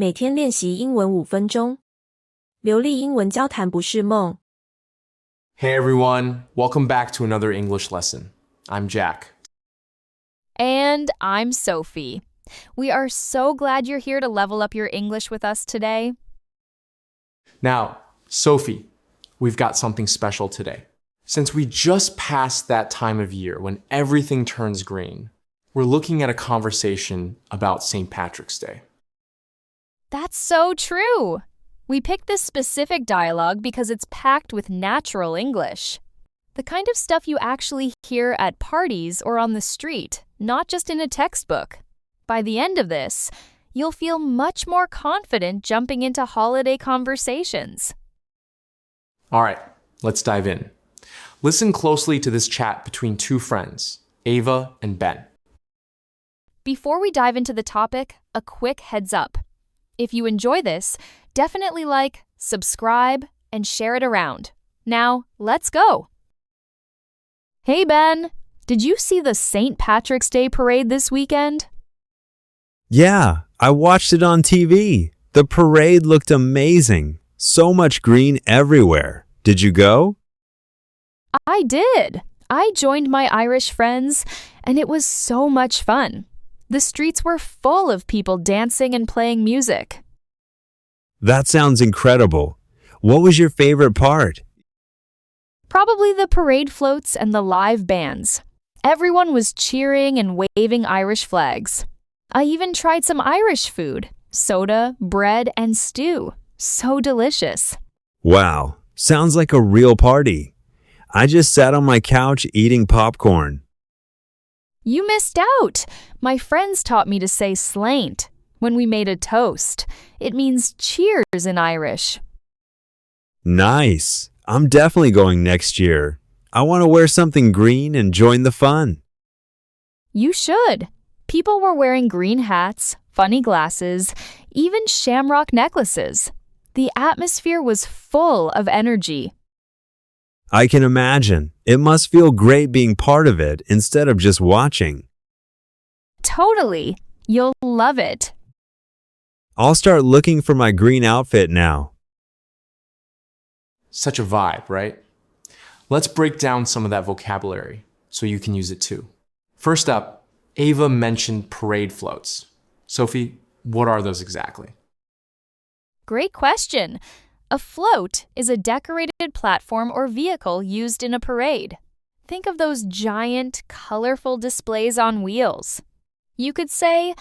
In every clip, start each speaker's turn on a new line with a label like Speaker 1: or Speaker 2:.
Speaker 1: 每天练习英文5分钟，流利英文交谈不是梦。
Speaker 2: Hey everyone, welcome back to another English lesson. I'm Jack.
Speaker 3: And I'm Sophie. We are so glad you're here to level up your English with us today.
Speaker 2: Now, Sophie, we've got something special today. Since we just passed that time of year when everything turns green, we're looking at a conversation about St. Patrick's Day.
Speaker 3: That's so true. We picked this specific dialogue because it's packed with natural English. The kind of stuff you actually hear at parties or on the street, not just in a textbook. By the end of this, you'll feel much more confident jumping into holiday conversations.
Speaker 2: All right, let's dive in. Listen closely to this chat between two friends, Ava and Ben.
Speaker 3: Before we dive into the topic, a quick heads up. If you enjoy this, definitely like, subscribe, and share it around. Now, let's go! Hey Ben, did you see the St. Patrick's Day parade this weekend?
Speaker 4: Yeah, I watched it on TV. The parade looked amazing. So much green everywhere. Did you go?
Speaker 3: I did. I joined my Irish friends, and it was so much fun. The streets were full of people dancing and playing music.
Speaker 4: That sounds incredible. What was your favorite part?
Speaker 3: Probably the parade floats and the live bands. Everyone was cheering and waving Irish flags. I even tried some Irish food, soda, bread, and stew. So delicious.
Speaker 4: Wow, sounds like a real party. I just sat on my couch eating popcorn.
Speaker 3: You missed out. My friends taught me to say slaint when we made a toast. It means cheers in Irish.
Speaker 4: Nice. I'm definitely going next year. I want to wear something green and join the fun.
Speaker 3: You should. People were wearing green hats, funny glasses, even shamrock necklaces. The atmosphere was full of energy.
Speaker 4: I can imagine. It must feel great being part of it instead of just watching.
Speaker 3: Totally. You'll love it.
Speaker 4: I'll start looking for my green outfit now.
Speaker 2: Such a vibe, right? Let's break down some of that vocabulary so you can use it too. First up, Ava mentioned parade floats. Sophie, what are those exactly?
Speaker 3: Great question. A float is a decorated platform or vehicle used in a parade. Think of those giant, colorful displays on wheels. You could say,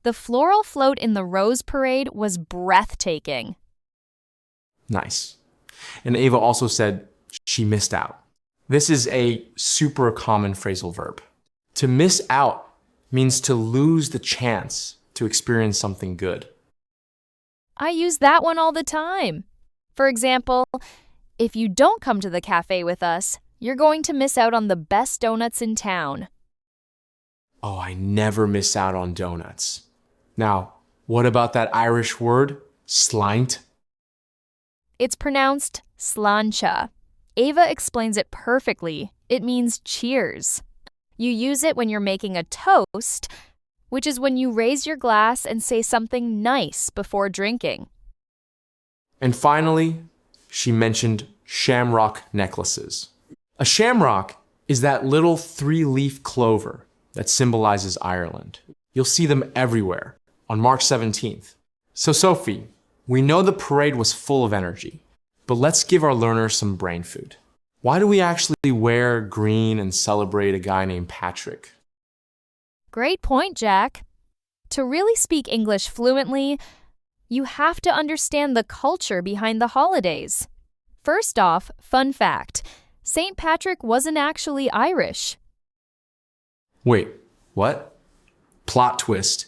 Speaker 3: the floral float in the Rose Parade was breathtaking.
Speaker 2: Nice. And Ava also said she missed out. This is a super common phrasal verb. To miss out means to lose the chance to experience something good.
Speaker 3: I use that one all the time. For example, if you don't come to the cafe with us, you're going to miss out on the best donuts in town.
Speaker 2: Oh, I never miss out on donuts. Now, what about that Irish word, slaint?
Speaker 3: It's pronounced sláinte. Ava explains it perfectly. It means cheers. You use it when you're making a toast, which is when you raise your glass and say something nice before drinking.
Speaker 2: And finally, she mentioned shamrock necklaces. A shamrock is that little 3-leaf clover that symbolizes Ireland. You'll see them everywhere on March 17th. So Sophie, we know the parade was full of energy, but let's give our learners some brain food. Why do we actually wear green and celebrate a guy named Patrick?
Speaker 3: Great point, Jack. To really speak English fluently, you have to understand the culture behind the holidays. First off, fun fact, St. Patrick wasn't actually Irish.
Speaker 2: Wait, what? Plot twist.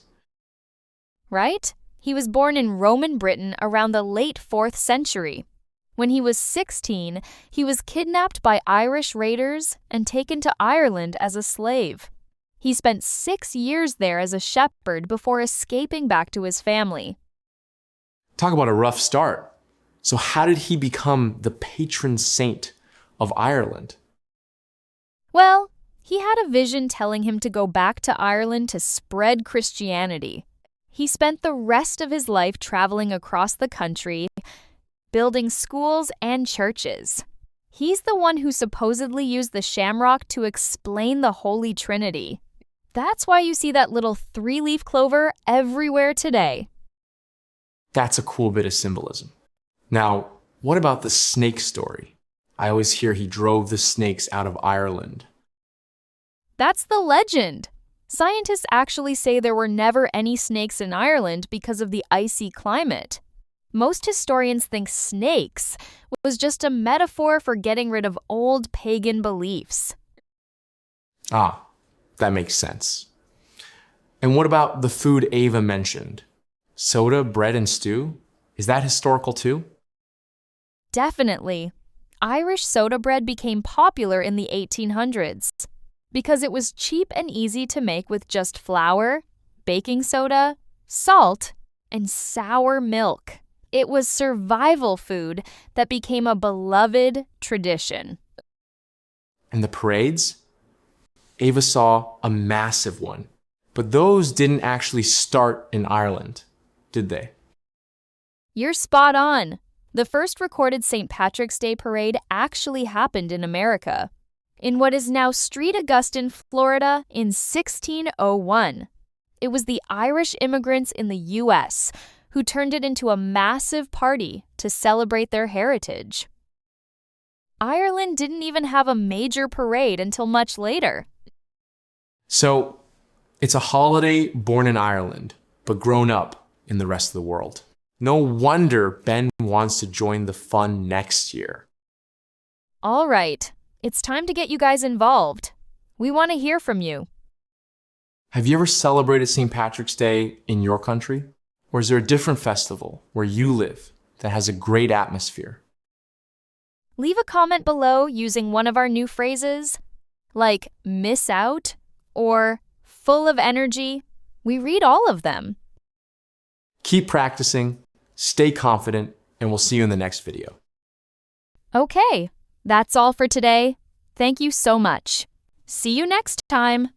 Speaker 3: Right? He was born in Roman Britain around the late 4th century. When he was 16, he was kidnapped by Irish raiders and taken to Ireland as a slave. He spent 6 years there as a shepherd before escaping back to his family.
Speaker 2: Talk about a rough start. So how did he become the patron saint of Ireland?
Speaker 3: Well, he had a vision telling him to go back to Ireland to spread Christianity. He spent the rest of his life traveling across the country, building schools and churches. He's the one who supposedly used the shamrock to explain the Holy Trinity. That's why you see that little 3-leaf clover everywhere today.
Speaker 2: That's a cool bit of symbolism. Now, what about the snake story? I always hear he drove the snakes out of Ireland.
Speaker 3: That's the legend. Scientists actually say there were never any snakes in Ireland because of the icy climate. Most historians think snakes was just a metaphor for getting rid of old pagan beliefs.
Speaker 2: Ah, that makes sense. And what about the food Ava mentioned? Soda, bread, and stew? Is that historical too?
Speaker 3: Definitely. Irish soda bread became popular in the 1800s because it was cheap and easy to make with just flour, baking soda, salt, and sour milk. It was survival food that became a beloved tradition.
Speaker 2: And the parades? Ava saw a massive one, but those didn't actually start in Ireland, did they?
Speaker 3: You're spot on. The first recorded St. Patrick's Day parade actually happened in America, in what is now Street Augustine, Florida, in 1601. It was the Irish immigrants in the U.S. who turned it into a massive party to celebrate their heritage. Ireland didn't even have a major parade until much later.
Speaker 2: So, it's a holiday born in Ireland, but grown up in the rest of the world. No wonder Ben wants to join the fun next year.
Speaker 3: All right, it's time to get you guys involved. We want to hear from you.
Speaker 2: Have you ever celebrated St. Patrick's Day in your country? Or is there a different festival where you live that has a great atmosphere?
Speaker 3: Leave a comment below using one of our new phrases, like miss out or full of energy. We read all of them.
Speaker 2: Keep practicing, stay confident, and we'll see you in the next video.
Speaker 3: Okay, that's all for today. Thank you so much. See you next time.